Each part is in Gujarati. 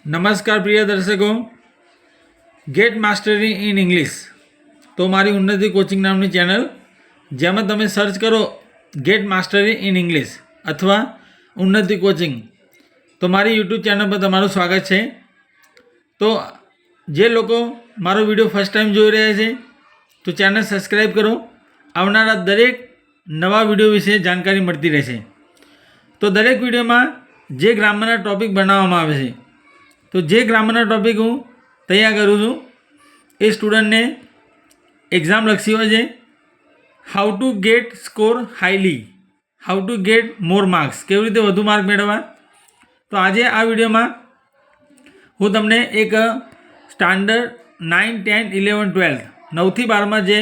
નમસ્કાર પ્રિય દર્શકો, ગેટ માસ્ટરી ઇન ઇંગ્લિશ તો મારી ઉન્નતિ કોચિંગ નામની ચેનલ, જેમાં તમે સર્ચ કરો ગેટ માસ્ટરી ઇન ઇંગ્લિશ અથવા ઉન્નતિ કોચિંગ, તો મારી યુટ્યુબ ચેનલ પર તમારું સ્વાગત છે. તો જે લોકો મારો વિડીયો ફર્સ્ટ ટાઈમ જોઈ રહ્યા છે તો ચેનલ સબસ્ક્રાઈબ કરો. આવનારા દરેક નવા વિડીયો વિશે જાણકારી મળતી રહેશે. તો દરેક વિડીયોમાં જે ગ્રામરના ટૉપિક બનાવવામાં આવે છે, તો જે ગ્રામરના ટૉપિક હું તૈયાર કરું છું એ સ્ટુડન્ટને એક્ઝામ લક્ષી હોય છે. How to get score highly, how to gate more marks, કેવી રીતે વધુ માર્ક મેળવવા. તો આજે આ વિડીયોમાં હું તમને એક સ્ટાન્ડર્ડ 9, 10, 11, 12 9થી 12માં જે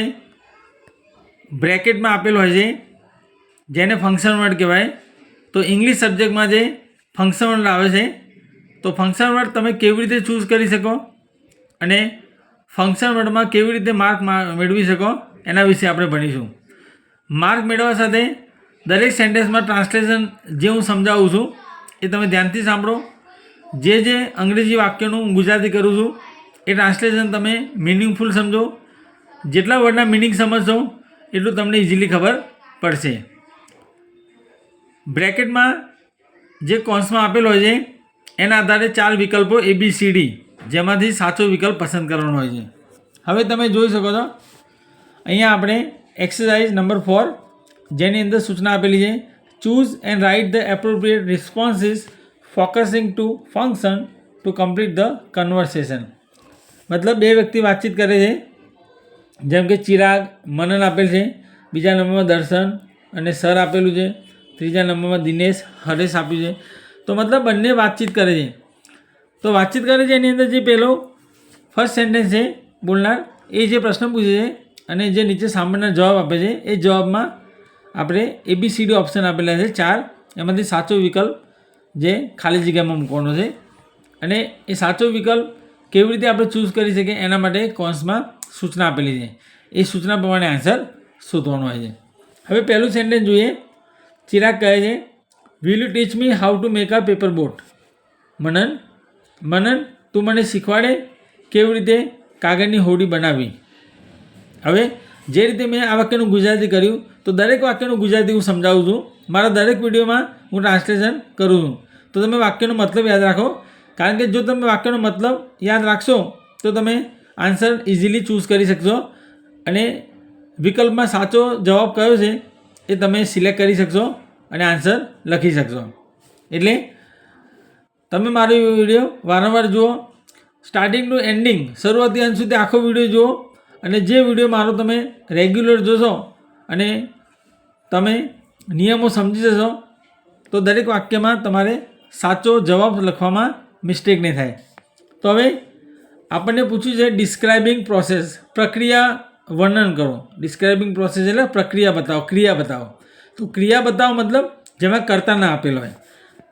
બ્રેકેટમાં આપેલું હોય છે જેને ફંક્શન વર્ડ કહેવાય, તો ઇંગ્લિશ સબ્જેક્ટમાં જે ફંક્શન વર્ડ આવે છે, તો ફંક્શન વર્ડ તમે કેવી રીતે ચૂઝ કરી શકો અને ફંક્શન વર્ડમાં કેવી રીતે માર્ક મેળવી શકો એના વિશે આપણે ભણીશું. માર્ક મેળવવા સાથે દરેક સેન્ટેન્સમાં ટ્રાન્સલેશન જે હું સમજાવું છું એ તમે ધ્યાનથી સાંભળો. જે અંગ્રેજી વાક્યનું હું ગુજરાતી કરું છું એ ટ્રાન્સલેશન તમે મિનિંગફુલ સમજો. જેટલા વર્ડના મિનિંગ સમજશો એટલું તમને ઇઝીલી ખબર પડશે. બ્રેકેટમાં જે કૌંસમાં આપેલો હોય છે એના આધારે 4 વિકલ્પો ABCD, જેમાંથી સાચો વિકલ્પ પસંદ કરવાનો હોય છે. હવે તમે જોઈ શકો છો અહીંયા આપણે એક્સરસાઇઝ નંબર 4 જેની અંદર સૂચના આપેલી છે, choose and write the appropriate responses focusing to function to complete the conversation. મતલબ બે વ્યક્તિ વાતચીત કરે છે, જેમ કે ચિરાગ, મનન આપેલ છે, બીજા નંબરમાં દર્શન અને સર આપેલું છે, ત્રીજા નંબરમાં દિનેશ, હરેશ આપ્યું છે. તો મતલબ બંને વાતચીત કરે છે. તો વાતચીત કરે છે એની અંદર જે પહેલો ફર્સ્ટ સેન્ટેન્સ છે બોલનાર એ જે પ્રશ્ન પૂછે છે અને જે નીચે સાંભળનાર જવાબ આપે છે, એ જવાબમાં આપણે ABCD ઓપ્શન આપેલા છે 4, એમાંથી સાચો વિકલ્પ જે ખાલી જગ્યામાં મૂકવાનો છે. અને એ સાચો વિકલ્પ કેવી રીતે આપણે ચૂઝ કરી શકીએ એના માટે કૌંસમાં સૂચના આપેલી છે. એ સૂચના પ્રમાણે આન્સર શોધવાનો હોય છે. હવે પહેલું સેન્ટેન્સ જોઈએ. ચિરાગ કહે છે, will you teach me how to make a paper boat. Manan, તું મને શીખવાડે કેવી રીતે કાગળની હોડી બનાવવી. હવે જે રીતે મેં આ વાક્યનું ગુજરાતી કર્યું, તો દરેક વાક્યનું ગુજરાતી હું સમજાવું છું. મારા દરેક વિડીયોમાં હું ટ્રાન્સલેશન કરું છું. તો તમે વાક્યનો મતલબ યાદ રાખો, કારણ કે જો તમે વાક્યનો મતલબ યાદ રાખશો તો તમે આન્સર ઇઝીલી ચૂઝ કરી શકશો અને વિકલ્પમાં સાચો જવાબ કયો છે એ તમે સિલેક્ટ કરી શકશો અને આન્સર લખી શકશો. એટલે તમે મારો વિડીયો વારંવાર જુઓ, સ્ટાર્ટિંગ ટુ એન્ડિંગ, શરૂઆતથી અંત સુધી આખો વિડીયો જુઓ. અને જે વિડીયો મારો તમે રેગ્યુલર જોશો અને તમે નિયમો સમજી જશો તો દરેક વાક્યમાં તમારે સાચો જવાબ લખવામાં મિસ્ટેક નહીં થાય. તો હવે આપણને પૂછ્યું છે ડિસ્ક્રાઇબિંગ પ્રોસેસ, પ્રક્રિયા વર્ણન કરો. ડિસ્ક્રાઇબિંગ પ્રોસેસ એટલે પ્રક્રિયા બતાવો, ક્રિયા બતાવો. તો ક્રિયા બતાવો મતલબ જેમાં કર્તા ના આપેલો હોય.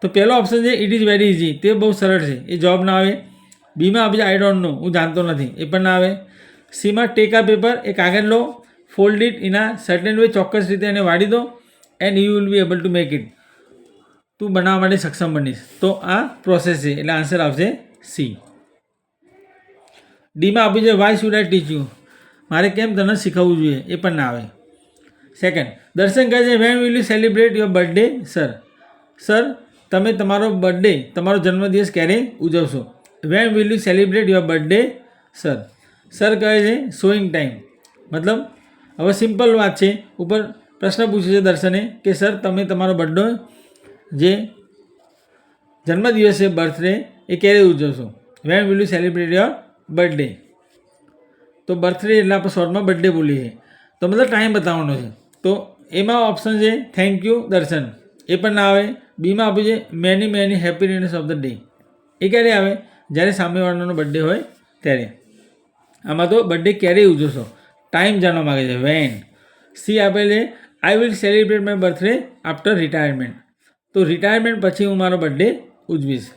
તો પહેલો ઓપ્શન છે ઇટ ઇઝ વેરી ઇઝી, તે બહુ સરળ છે, એ જવાબ ના આવે. બીમાં આપણે આઈ ડોન્ટ નો, હું જાણતો નથી, એ પણ ના આવે. સીમાં ટેક આ પેપર, એ કાગળ લો, ફોલ્ડ ઇટ ઇન આ સર્ટેન વે, ચોક્કસ રીતે એને વાળી દો, and you will be able to make it, તું બનાવવા માટે સક્ષમ બનીશ. તો આ પ્રોસેસ છે એટલે આન્સર આવશે સી. ડીમાં આપ્યું છે why should I teach you, મારે કેમ તને શીખવવું જોઈએ, એ પણ ના આવે. સેકન્ડ, દર્શન કહે છે when will you celebrate your birthday sir. Sir, તમે તમારો બર્થડે, તમારો જન્મદિવસ ક્યારે ઉજવશો. When will you celebrate your birthday sir. Sir કહે છે શોઈંગ ટાઈમ. મતલબ હવે સિમ્પલ વાત છે, ઉપર પ્રશ્ન પૂછ્યો છે દર્શને કે સર તમે તમારો બર્થડે જે જન્મદિવસ છે, બર્થડે, એ ક્યારે ઉજવશો. When will you celebrate your birthday. તો બર્થડે એટલે આપણે શોર્ટમાં બર્થડે બોલીએ છીએ, તો મતલબ ટાઈમ બતાવવાનો છે. તો એમાં ઓપ્શન છે થેન્ક યુ દર્શન, એ પણ ના આવે. બીમાં આપ્યું છે many happy returns of the day, એ ક્યારે આવે, જ્યારે સામેવાળાનો બર્થડે હોય ત્યારે. આમાં તો બર્થડે ક્યારે ઉજવશો, ટાઈમ જાણવા માગે છે, વેન. સી આપેલ છે I will celebrate my birthday after retirement, તો રિટાયરમેન્ટ પછી હું મારો બર્થડે ઉજવીશ.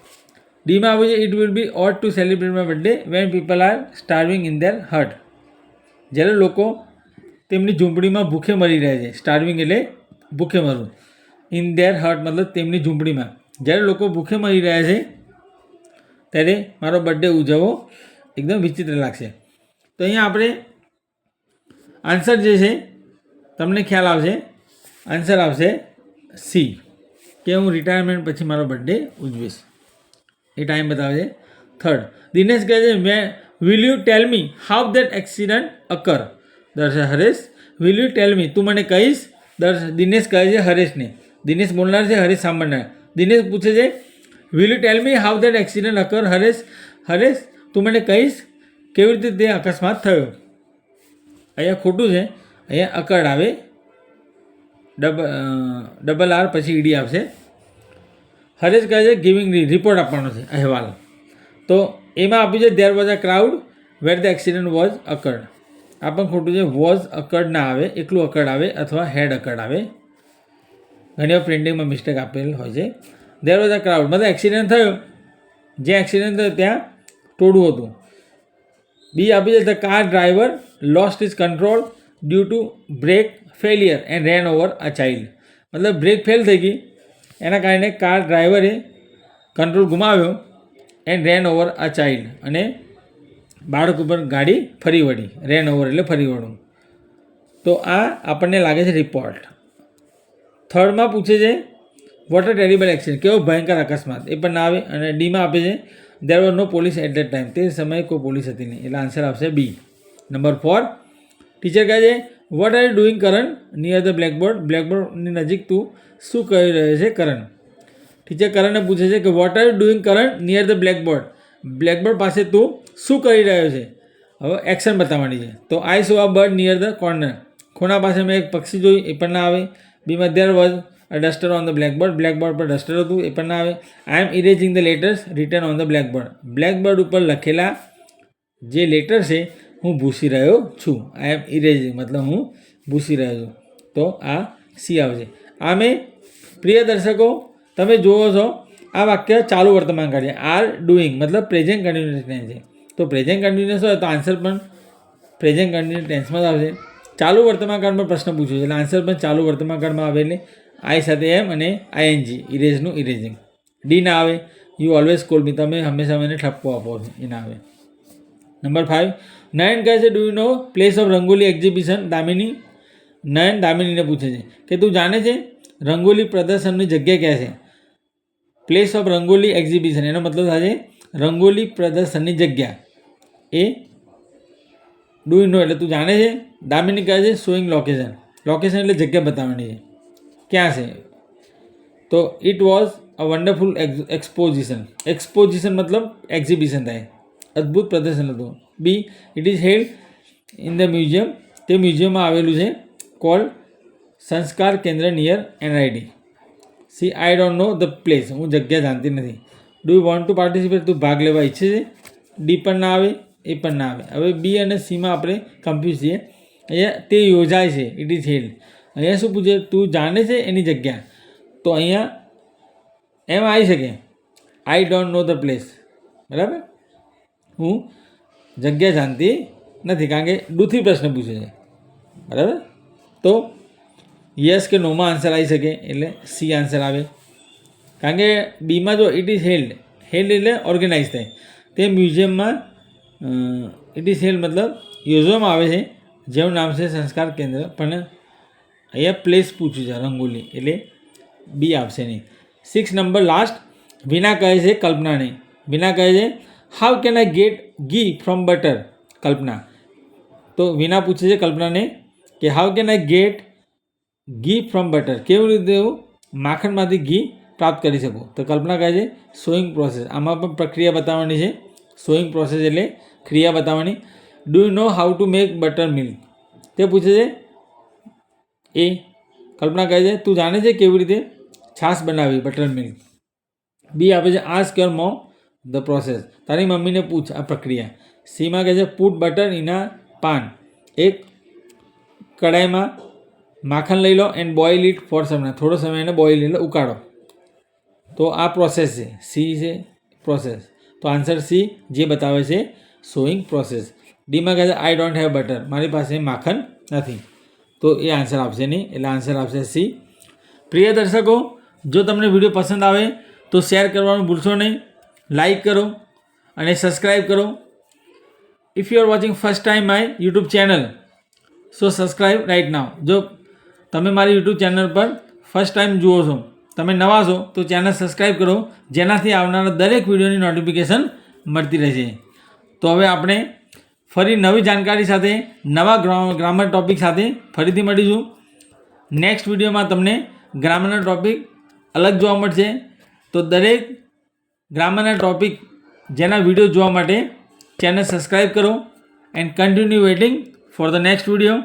ડીમાં આપ્યું છે it will be odd to celebrate my birthday when people are starving in their hut, જ્યારે લોકો તેમની ઝૂંપડીમાં ભૂખે મરી રહ્યા છે. સ્ટાર્વિંગ એટલે ભૂખે મરવું, ઇન ધેર હટ મતલબ તેમની ઝૂંપડીમાં, જ્યારે લોકો ભૂખે મરી રહ્યા છે ત્યારે મારો બર્થડે ઉજવવો એકદમ વિચિત્ર લાગશે. તો અહીંયા આપણે આન્સર જે છે તમને ખ્યાલ આવશે, આન્સર આવશે સી, કે હું રિટાયરમેન્ટ પછી મારો બર્થડે ઉજવીશ. એ ટાઈમ બતાવે છે. થર્ડ, દિનેશ કહે છે will you tell me how that accident occur. Haresh, will you tell me, તું મને કહીશ. દિનેશ કહે છે હરેશને, દિનેશ બોલનાર છે, હરેશ સાંભળનાર. દિનેશ પૂછે છે will you tell me how that accident occur. Haresh તું મને કહીશ કેવી રીતે તે અકસ્માત થયો. અહીંયા ખોટું છે, અહીંયા અકર્ડ આવે, ડબલ આર પછી ઈડી આવશે. હરેશ કહે છે ગિવિંગ રિપોર્ટ આપવાનો છે, અહેવાલ. તો એમાં આપ્યું છે there was a crowd where the accident was occurred. આ પણ ખોટું છે, વોઝ અકર્ડ ના આવે, એકલું અકર્ડ આવે અથવા હેડ અકર્ડ આવે. ઘણી વાર પ્રિન્ટિંગમાં મિસ્ટેક આપેલ હોય છે. ધેર વોઝ અ ક્રાઉડ મતલબ એક્સિડન્ટ થયો, જે એક્સિડન્ટ થયો ત્યાં ટોળું હતું. બી આપી છે the car driver lost is control due to brake failure and ran over a child. મતલબ બ્રેક ફેલ થઈ ગઈ, એના કારણે કાર ડ્રાઈવરે કંટ્રોલ ગુમાવ્યો, and ran over a child, અને બાળક ઉપર ગાડી ફરી વળી. રેન ઓવર એટલે ફરી વળવું. તો આ આપણને લાગે છે રિપોર્ટ. થર્ડમાં પૂછે છે વોટ અ ટેરિબલ એક્સિડન્ટ, કેવો ભયંકર અકસ્માત, એ પણ ના આવે. અને ડીમાં આપે છે there was no police at that time, તે સમયે કોઈ પોલીસ હતી નહીં, એટલે આન્સર આવશે બી. નંબર 4, ટીચર કહે છે what are you doing Karan near the blackboard. બ્લેકબોર્ડની નજીક તું શું કહી રહ્યો છે કરણ. ટીચર કરણને પૂછે છે કે vote are you doing Karan near the blackboard. Blackboard પાસે તું શું કરી રહ્યો છે. હવે એક્શન બતાવવાની છે. તો I saw a bird near the corner, ખૂણા પાસે મેં એક પક્ષી જોયું, એ પણ ના આવે. બીમાં there was a duster on the blackboard, blackboard પર ડસ્ટર હતું, એ પણ ના આવે. I am erasing the letters written on the blackboard. Blackboard ઉપર લખેલા જે લેટર છે હું ભૂસી રહ્યો છું. આઈ એમ ઇરેઝિંગ મતલબ હું ભૂસી રહ્યો છું. તો આ સી આવશે. આ મેં પ્રિય દર્શકો તમે જુઓ છો આ વાક્ય ચાલુ વર્તમાનકાળ છે. આર ડુઈંગ મતલબ પ્રેઝન્ટ કન્ટિન્યુઅસ ટેન્સ છે. તો પ્રેઝન્ટ કન્ટિન્યુઅસ હોય તો આન્સર પણ પ્રેઝન્ટ કન્ટિન્યુઅસ ટેન્સમાં જ આવશે. ચાલુ વર્તમાનકાળમાં પ્રશ્ન પૂછ્યો છે એટલે આન્સર પણ ચાલુ વર્તમાનકાળમાં આવે, એટલે આઈ સાથે એમ અને આઈએનજી ઇરેઝનું ઇરેઝિંગ. ડી ના આવે, યુ ઓલવેઝ કોલ મી, તમે હંમેશા મને ઠપકો આપો છો, એ ના આવે. નંબર 5, નયન કહે છે do you know place of rangoli exhibition. Nayan દામિનીને પૂછે છે કે તું જાણે છે રંગોલી પ્રદર્શનની જગ્યા ક્યાં છે. પ્લેસ ઓફ રંગોલી એક્ઝિબિશન એનો મતલબ થાય છે રંગોલી પ્રદર્શનની જગ્યા. એ ડુ યુ નો એટલે તું જાણે છે. દામિની કહે છે શોઈંગ લોકેશન. લોકેશન એટલે જગ્યા બતાવવાની છે, ક્યાં છે. તો it was a wonderful exposition. Exposition મતલબ એક્ઝિબિશન થાય, અદ્ભુત પ્રદર્શન હતું. B it is held in the museum, તે મ્યુઝિયમમાં આવેલું છે, called Sanskar Kendra near NID. C I don't know the place, હું જગ્યા જાણતી નથી. Do you want to participate, તું ભાગ લેવા ઈચ્છે છે. ડી પણ ના આવે, એ પણ ના આવે. હવે બી અને સીમાં આપણે કન્ફ્યુઝ છીએ. અહીંયા તે યોજાય છે, ઇટ ઇઝ હેલ્ડ. અહીંયા શું પૂછે, તું જાણે છે એની જગ્યા. તો અહીંયા એમ આવી શકે આઈ ડોન્ટ નો ધ પ્લેસ, બરાબર. હું જગ્યા જાણતી નથી, કારણ કે ડુથી પ્રશ્ન પૂછે છે, બરાબર. તો યસ કે નોમાં આન્સર આવી શકે, એટલે સી આન્સર આવે. કારણ કે બીમાં જો ઇટ ઇઝ હેલ્ડ, હેલ્ડ એટલે ઓર્ગેનાઇઝ થાય, તે મ્યુઝિયમમાં ઇટ ઇઝ હેલ્ડ મતલબ યોજવામાં આવે છે, જેનું નામ છે સંસ્કાર કેન્દ્ર. પણ અહીંયા પ્લેસ પૂછ્યું છે રંગોલી, એટલે બી આવશે નહીં. 6 નંબર લાસ્ટ, વિના કહે છે કલ્પનાને. વિના કહે છે હાઉ કેન આઈ ગેટ ઘી ફ્રોમ બટર. કલ્પના, તો વિના પૂછે છે કલ્પનાને કે હાઉ કેન આઈ ગેટ ઘી ફ્રોમ બટર, કેવી રીતે હું માખણમાંથી ઘી પ્રાપ્ત કરી શકું. તો કલ્પના કહે છે સોઈંગ પ્રોસેસ. આમાં પણ પ્રક્રિયા બતાવવાની છે. સોઈંગ પ્રોસેસ એટલે ક્રિયા બતાવવાની. Do you know how to make butter milk, તે પૂછે છે એ. કલ્પના કહે છે તું જાણે છે કેવી રીતે છાશ બનાવી, બટર મિલ્ક. બી આપે છે ask your mom the process, તારી મમ્મીને પૂછ આ પ્રક્રિયા. સીમાં કહે છે put butter in a pan, એક કડાઈમાં માખણ લઈ લો and boil it for some, થોડો સમય એને બોઇલ એટલે ઉકાળો. તો આ પ્રોસેસ છે, સી છે પ્રોસેસ. તો આન્સર સી જે બતાવે છે સોઈંગ પ્રોસેસ. ડીમાં કહે છે આઈ ડોન્ટ હેવ બટર, મારી પાસે માખણ નથી. તો એ આન્સર આવશે નહીં, એટલે આન્સર આવશે સી. પ્રિય દર્શકો, જો તમને વિડીયો પસંદ આવે તો શેર કરવાનું ભૂલશો નહીં. લાઈક કરો, અને સબસ્ક્રાઈબ કરો. If you are watching first time my YouTube channel, so subscribe right now. જો તમે મારી યુટ્યુબ ચેનલ પર ફર્સ્ટ ટાઈમ જુઓ છો, તમે નવા છો, તો ચેનલ સબસ્ક્રાઈબ કરો, જેનાથી આવનારા દરેક વિડીયોની નોટિફિકેશન મળતી રહેશે. તો હવે આપણે ફરી નવી જાણકારી સાથે, નવા ગ્રામર ટૉપિક સાથે ફરીથી મળીશું. નેક્સ્ટ વિડીયોમાં તમને ગ્રામરના ટૉપિક અલગ જોવા મળશે. તો દરેક ગ્રામરના ટૉપિક જેના વિડીયો જોવા માટે ચેનલ સબસ્ક્રાઈબ કરો and continue waiting for the next video.